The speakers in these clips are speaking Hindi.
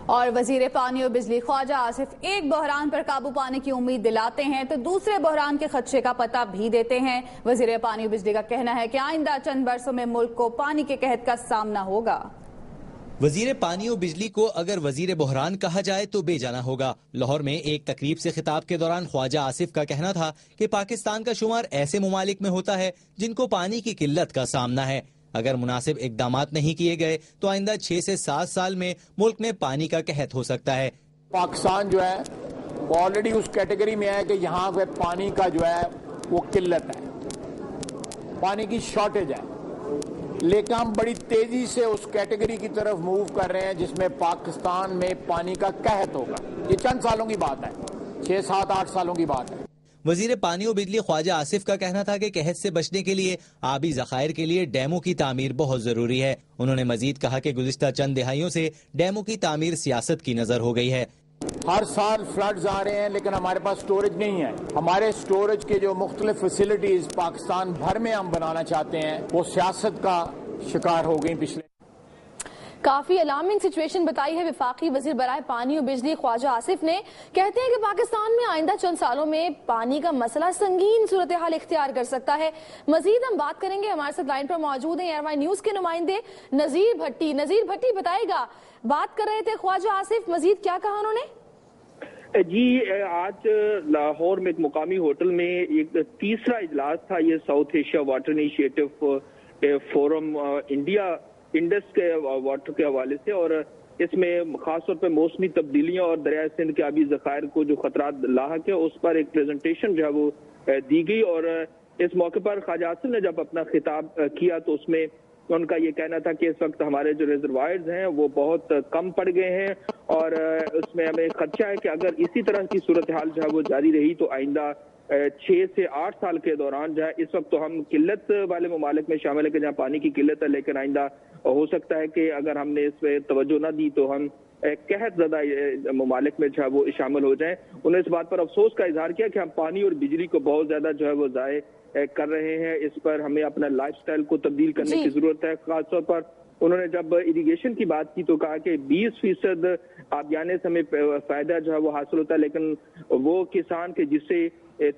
और वजीर पानी और बिजली ख्वाजा आसिफ एक बहरान पर काबू पाने की उम्मीद दिलाते हैं तो दूसरे बहरान के खदशे का पता भी देते हैं। वजीर पानी और बिजली का कहना है कि आइंदा चंद बरसों में मुल्क को पानी के कहत का सामना होगा। वजीर पानी और बिजली को अगर वजीर बहरान कहा जाए तो बेजाना होगा। लाहौर में एक तकरीब से खिताब के दौरान ख्वाजा आसिफ का कहना था कि पाकिस्तान का शुमार ऐसे ममालिक में होता है जिनको पानी की किल्लत का सामना है। अगर मुनासिब इकदाम नहीं किए गए तो आइंदा 6 से 7 साल में मुल्क में पानी का कहत हो सकता है। पाकिस्तान जो है ऑलरेडी उस कैटेगरी में है कि यहाँ पे पानी का जो है वो किल्लत है, पानी की शॉर्टेज है, लेकिन हम बड़ी तेजी से उस कैटेगरी की तरफ मूव कर रहे हैं जिसमें पाकिस्तान में पानी का कहत होगा। ये चंद सालों की बात है, 6, 7, 8 सालों की बात है। वजीर पानी और बिजली ख्वाजा आसिफ का कहना था कि कहत से बचने के लिए आबी जखायर के लिए डैमों की तामीर बहुत जरूरी है। उन्होंने मजीद कहा कि गुज़िश्ता चंद दिहाइयों से डैमों की तामीर सियासत की नजर हो गई है। हर साल फ्लड्स आ रहे हैं लेकिन हमारे पास स्टोरेज नहीं है। हमारे स्टोरेज के जो मुख्तलिफ फैसिलिटीज पाकिस्तान भर में हम बनाना चाहते हैं वो सियासत का शिकार हो गई। पिछले काफी अलार्मिंग सिचुएशन बताई है वफाकी वजीर बराए पानी और बिजली ख्वाजा आसिफ ने। कहते हैं कि पाकिस्तान में आइंदा चंद सालों में पानी का मसला संगीन सूरत हाल इख्तियार कर सकता है। मजीद हम बात करेंगे, हमारे साथ लाइन पर मौजूद हैं ARY न्यूज के नुमाइंदे नजीर भट्टी। नजीर भट्टी बताएगा, बात कर रहे थे ख्वाजा आसिफ, मजीद क्या कहा उन्होंने? जी, आज लाहौर में एक मुकामी होटल में एक तीसरा इजलास था, ये south Asia water initiative forum India Indus के वाटर के हवाले से, और इसमें खासतौर पर मौसमी तब्दीलियां और दरिया सिंध के आबी जखायर को जो खतरात लाहक है उस पर एक प्रेजेंटेशन जो है वो दी गई। और इस मौके पर ख्वाजा आसिफ ने जब अपना खिताब किया तो उसमें उनका ये कहना था कि इस वक्त हमारे जो रिजर्वायर्स हैं वो बहुत कम पड़ गए हैं और उसमें हमें खदशा है कि अगर इसी तरह की सूरत हाल जो है वो जारी रही तो आइंदा 6 से 8 साल के दौरान जो है, इस वक्त तो हम किल्लत वाले ममालिक में शामिल है कि जहाँ पानी की किल्लत है, लेकिन आइंदा हो सकता है कि अगर हमने इस पर तवज्जो न दी तो हम कहत ज़्यादा ममालिक में जो है वो शामिल हो जाएं। उन्होंने इस बात पर अफसोस का इजहार किया कि हम पानी और बिजली को बहुत ज्यादा जो है वो ज़ाय कर रहे हैं। इस पर हमें अपना लाइफस्टाइल को तब्दील करने की जरूरत है। खासतौर पर उन्होंने जब इरिगेशन की बात की तो कहा कि 20% आबियाने से हमें फायदा जो है वो हासिल होता है, लेकिन वो किसान के जिससे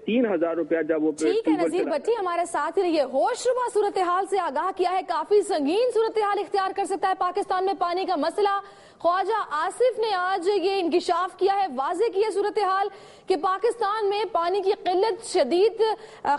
3,000 रुपया जब वो। ठीक है नजीर भट्टी, हमारे साथ ही रहिए। होशरुबा सूरत हाल से आगाह किया है, काफी संगीन सूरत हाल इख्तियार कर सकता है पाकिस्तान में पानी का मसला। ख्वाजा आसिफ ने आज ये इंकिशाफ किया है, वाजे किया सूरत हाल कि पाकिस्तान में पानी की किल्लत शदीद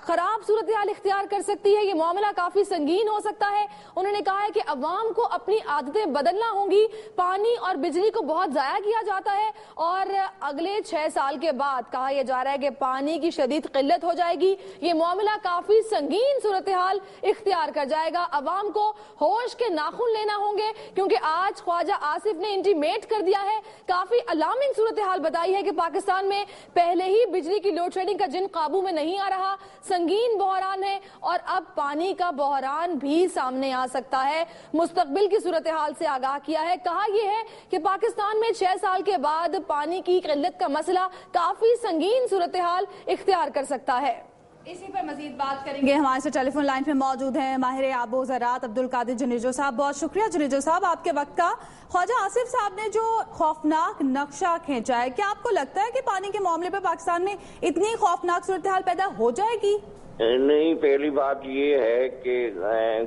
खराब सूरत हाल इख्तियार कर सकती है, ये मामला काफी संगीन हो सकता है। उन्होंने कहा है कि अवाम को अपनी आदतें बदलना होंगी, पानी और बिजली को बहुत जाया किया जाता है और अगले 6 साल के बाद कहा यह जा रहा है कि पानी की शदीद किल्लत हो जाएगी। ये मामला काफी संगीन सूरत हाल इख्तियार कर जाएगा। अवाम को होश के नाखून लेना होंगे क्योंकि आज ख्वाजा आसिफ ने इंटीमेट कर दिया है, काफी अलार्मिंग सूरत हाल बताई है कि पाकिस्तान में पहले ही बिजली की लोड शेडिंग का जिन काबू में नहीं आ रहा, संगीन बहरान है और अब पानी का बहरान भी सामने आ सकता है। मुस्तकबिल की सूरत हाल से आगाह किया है, कहा यह है कि पाकिस्तान में 6 साल के बाद पानी की किल्लत का मसला काफी संगीन सूरत हाल इख्तियार कर सकता है। इसी पर मजीद बात करेंगे। हमारे से टेलीफोन लाइन पे मौजूद हैं माहिर आबो ज़राअत अब्दुल कादिर जुनेजो साहब। बहुत शुक्रिया जुनेजो साहब आपके वक्त का। ख्वाजा आसिफ साहब ने जो खौफनाक नक्शा खींचा है, क्या आपको लगता है कि पानी के मामले पर पाकिस्तान में इतनी खौफनाक सूरत हाल पैदा हो जाएगी? नहीं, पहली बात ये है कि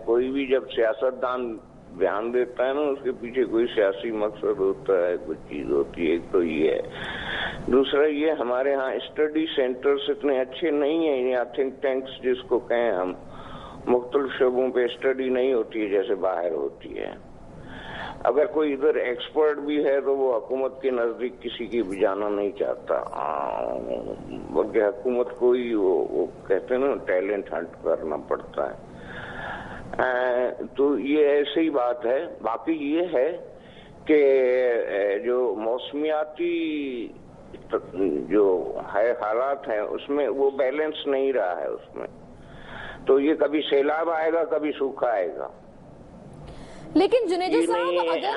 कोई भी जब सियासतदान बयान देता है ना उसके पीछे कोई सियासी मकसद होता है, कुछ चीज होती है। एक तो ये है, दूसरा ये हमारे यहाँ स्टडी सेंटर्स इतने अच्छे नहीं है या थिंक टैंक्स जिसको कहें हम, मुख्तलिफ शोबों पे स्टडी नहीं होती है जैसे बाहर होती है। अगर कोई इधर एक्सपर्ट भी है तो वो हुकूमत के नजदीक किसी की भी जाना नहीं चाहता, बल्कि हुकूमत को ही वो कहते हैं ना टैलेंट हंट करना पड़ता है। तो ये ऐसी ही बात है। बाकी ये है कि जो मौसमियाती जो है हालात हैं उसमें वो बैलेंस नहीं रहा है उसमें, तो ये कभी सैलाब आएगा कभी सूखा आएगा। लेकिन जुनेजो साहब, अगर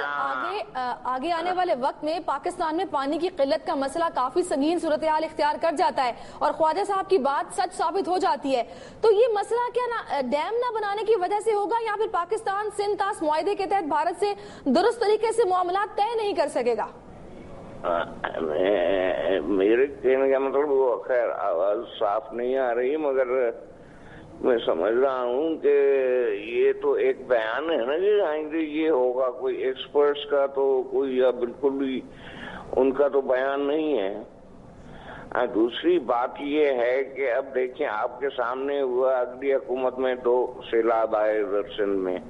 आगे आने वाले वक्त में पाकिस्तान में पानी की किल्लत का मसला काफी संगीन सूरत हाल इख्तियार कर जाता है और ख्वाजा साहब की बात सच साबित हो जाती है, तो ये मसला क्या डैम ना बनाने की वजह से होगा या फिर पाकिस्तान सिंध तास मुआहदे के तहत भारत से दुरुस्त तरीके से मामला तय नहीं कर सकेगा? मेरे कहने का मतलब वो खैर आवाज साफ नहीं आ रही, मगर मैं समझ रहा हूँ कि ये तो एक बयान है ना कि आएंगे ये होगा, कोई एक्सपर्ट्स का तो कोई बिल्कुल भी उनका तो बयान नहीं है। दूसरी बात ये है कि अब देखिए आपके सामने हुआ अगली हुकूमत में 2 सैलाब आए दरअसल में,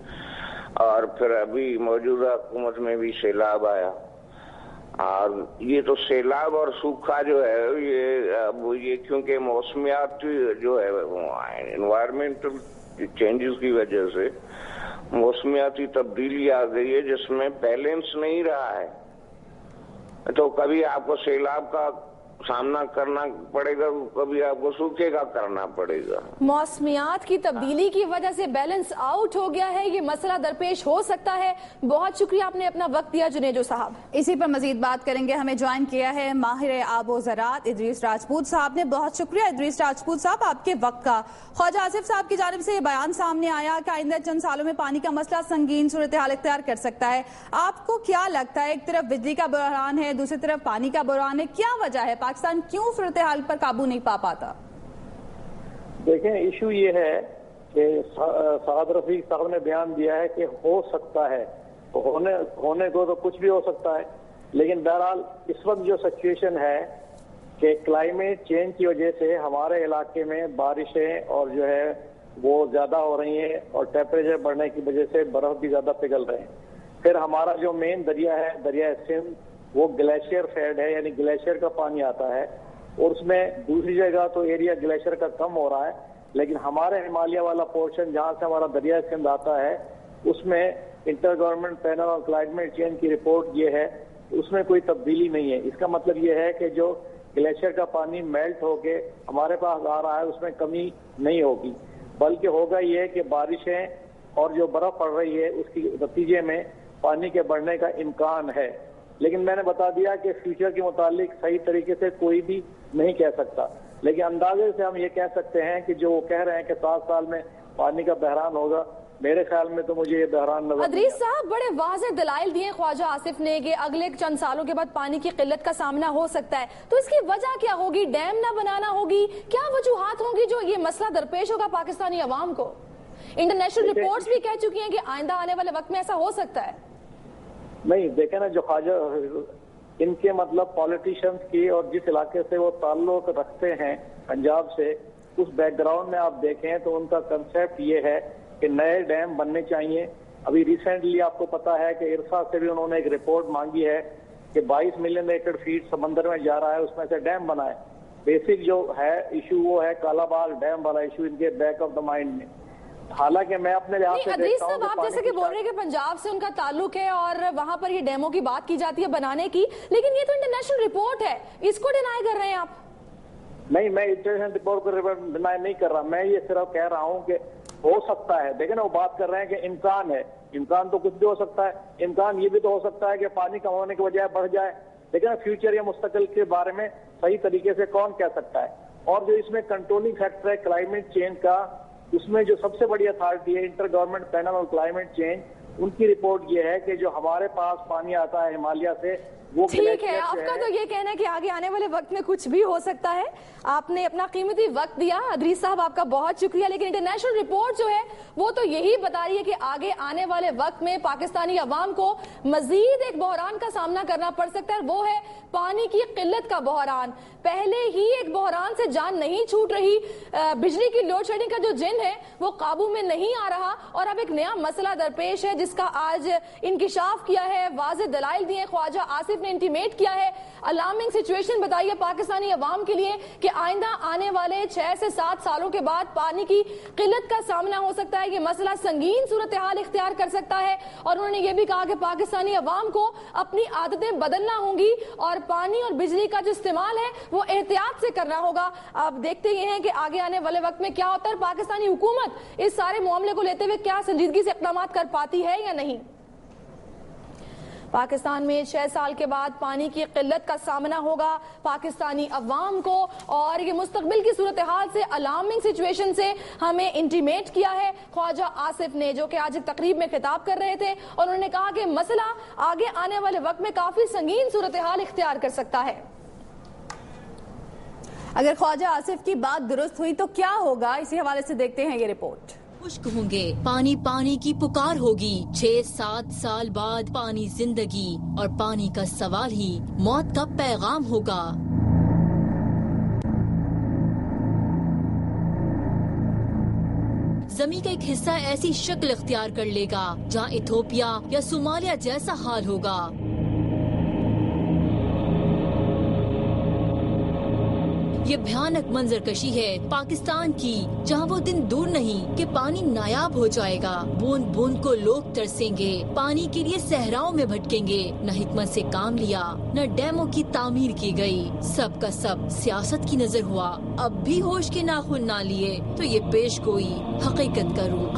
और फिर अभी मौजूदा हुकूमत में भी सैलाब आया। और ये तो सैलाब और सूखा जो है ये क्योंकि मौसमियात जो है एनवायरमेंटल चेंजेस की वजह से मौसमियाती तब्दीली आ गई है जिसमें बैलेंस नहीं रहा है, तो कभी आपको सैलाब का सामना करना पड़ेगा, कभी आपको सूखे का करना पड़ेगा। मौसमियात की तब्दीली की वजह से बैलेंस आउट हो गया है, ये मसला दरपेश हो सकता है। बहुत शुक्रिया आपने अपना वक्त दिया जुनेजो साहब। इसी पर मजीद बात करेंगे। हमें ज्वाइन किया है माहिर आबो ज़राअत इदरीस राजपूत साहब ने। बहुत शुक्रिया इदरीस राजपूत साहब आपके वक्त का। ख्वाजा आसिफ साहब की जानिब से ये बयान सामने आया कि आइंदा चंद सालों में पानी का मसला संगीन सूरत हाल इख्तियार कर सकता है। आपको क्या लगता है, एक तरफ बिजली का बहरान है, दूसरी तरफ पानी का बहरान है, क्या वजह है पाकिस्तान क्यों सूरत हाल पर काबू नहीं पा पाता? देखें, इशू ये है कि साद रफीक साहब ने बयान दिया है कि हो सकता है, होने को तो कुछ भी हो सकता है, लेकिन बहरहाल इस वक्त जो सिचुएशन है कि क्लाइमेट चेंज की वजह से हमारे इलाके में बारिशें और जो है वो ज्यादा हो रही हैं और टेम्परेचर बढ़ने की वजह से बर्फ भी ज्यादा पिघल रहे हैं। फिर हमारा जो मेन दरिया है, दरिया सिंध, वो ग्लेशियर फेड है, यानी ग्लेशियर का पानी आता है, और उसमें दूसरी जगह तो एरिया ग्लेशियर का कम हो रहा है, लेकिन हमारे हिमालय वाला पोर्शन जहां से हमारा दरिया सिंध आता है उसमें inter government panel on climate change की रिपोर्ट ये है, उसमें कोई तब्दीली नहीं है। इसका मतलब ये है कि जो ग्लेशियर का पानी मेल्ट होके हमारे पास आ रहा है उसमें कमी नहीं होगी, बल्कि होगा ये कि बारिशें और जो बर्फ पड़ रही है उसकी नतीजे में पानी के बढ़ने का इम्कान है। लेकिन मैंने बता दिया कि फ्यूचर के मुतालिक सही तरीके से कोई भी नहीं कह सकता, लेकिन अंदाजे से हम ये कह सकते हैं कि जो वो कह रहे हैं कि 7 साल में पानी का बहरान होगा, मेरे ख्याल में तो मुझे ये बहरान नजर। इदरीस साहब, बड़े वाज़ेह दलाइल दिए ख्वाजा आसिफ ने कि अगले चंद सालों के बाद पानी की किल्लत का सामना हो सकता है, तो इसकी वजह क्या होगी? डैम ना बनाना होगी? क्या वजूहात होंगी जो ये मसला दरपेश होगा पाकिस्तानी अवाम को? इंटरनेशनल रिपोर्ट्स भी कह चुकी हैं कि आइंदा आने वाले वक्त में ऐसा हो सकता है। नहीं, देखे ना, जो ख्वाजा इनके मतलब पॉलिटिशियंस की और जिस इलाके से वो ताल्लुक रखते हैं पंजाब से, उस बैकग्राउंड में आप देखें तो उनका कंसेप्ट ये है कि नए डैम बनने चाहिए। अभी रिसेंटली आपको पता है कि इरसा से भी उन्होंने एक रिपोर्ट मांगी है कि 22 मिलियन एकड़ फीट समंदर में जा रहा है, उसमें से डैम बनाए। बेसिक जो है इशू वो है कालाबाल डैम वाला इशू इनके बैक ऑफ द माइंड में। हालांकि मैं अपने लिहाज से इदरीस साहब, आप जैसे कि बोल रहे हैं कि पंजाब से उनका ताल्लुक है और वहां पर ये डैमों की बात की जाती है बनाने की, लेकिन ये तो इंटरनेशनल रिपोर्ट है, इसको डिनाई कर रहे हैं आप? नहीं, मैं इंटरनेशनल रिपोर्ट को डिनाई नहीं कर रहा, मैं ये सिर्फ कह रहा हूँ कि हो सकता है। देखिए ना, वो बात कर रहे हैं कि इम्कान है, इम्कान तो कुछ भी हो सकता है। इम्कान ये भी तो हो सकता है कि पानी कम होने की बजाय बढ़ जाए, लेकिन फ्यूचर या मुस्तकबिल के बारे में सही तरीके से कौन कह सकता है। और जो इसमें कंट्रोलिंग फैक्टर है क्लाइमेट चेंज का, उसमें जो सबसे बड़ी अथॉरिटी है inter government panel on climate change, उनकी रिपोर्ट ये है कि जो हमारे पास पानी आता है हिमालय से वो ठीक है। आपका तो ये कहना है कि आगे आने वाले वक्त में कुछ भी हो सकता है। आपने अपना कीमती वक्त दिया इदरीस साहब, आपका बहुत शुक्रिया। लेकिन इंटरनेशनल रिपोर्ट जो है वो तो यही बता रही है कि आगे आने वाले वक्त में पाकिस्तानी अवाम को मजीद एक बहरान का सामना करना पड़ सकता है, वो है पानी की किल्लत का बहरान। पहले ही एक बहरान से जान नहीं छूट रही, बिजली की लोड शेडिंग का जो जिन है वो काबू में नहीं आ रहा, और अब एक नया मसला दरपेश है जिसका आज इंकिशाफ किया है, वाज़ेह दलाइल दिए ख्वाजा आसिफ ने, इंटीमेट किया है। अलार्मिंग सिचुएशन बताइए पाकिस्तानी अवाम के लिए कि आइंदा आने वाले 6 से 7 सालों के बाद पानी की किल्लत का सामना हो सकता है, ये मसला संगीन सूरत हाल इख्तियार कर सकता है। और उन्होंने ये भी कहा कि पाकिस्तानी अवाम को अपनी आदतें बदलना होंगी और पानी और बिजली का जो इस्तेमाल है वो एहतियात से करना होगा। अब देखते ये हैं कि आगे आने वाले वक्त में क्या होता है, पाकिस्तानी हुकूमत इस सारे मामले को लेते हुए क्या संजीदगी से इक़दाम कर पाती है या नहीं। पाकिस्तान में 6 साल के बाद पानी की किल्लत का सामना होगा पाकिस्तानी अवाम को, और ये मुस्तकबिल की सूरत हाल से, अलार्मिंग सिचुएशन से हमें इंटीमेट किया है ख्वाजा आसिफ ने, जो कि आज एक तकरीब में खिताब कर रहे थे। और उन्होंने कहा कि मसला आगे आने वाले वक्त में काफी संगीन सूरत हाल इख्तियार कर सकता है। अगर ख्वाजा आसिफ की बात दुरुस्त हुई तो क्या होगा, इसी हवाले से देखते हैं ये रिपोर्ट। खुश्क होंगे, पानी पानी की पुकार होगी। 6-7 साल बाद पानी जिंदगी और पानी का सवाल ही मौत का पैगाम होगा। जमीन का एक हिस्सा ऐसी शक्ल इख्तियार कर लेगा जहां इथोपिया या सोमालिया जैसा हाल होगा। ये भयानक मंजरकशी है पाकिस्तान की, जहां वो दिन दूर नहीं कि पानी नायाब हो जाएगा। बूंद बूंद को लोग तरसेंगे, पानी के लिए सहराओं में भटकेंगे। न हिकमत से काम लिया, न डैमों की तामीर की गई, सब का सब सियासत की नजर हुआ। अब भी होश के नाखून ना लिए तो ये पेश गोई हकीकत का रूप।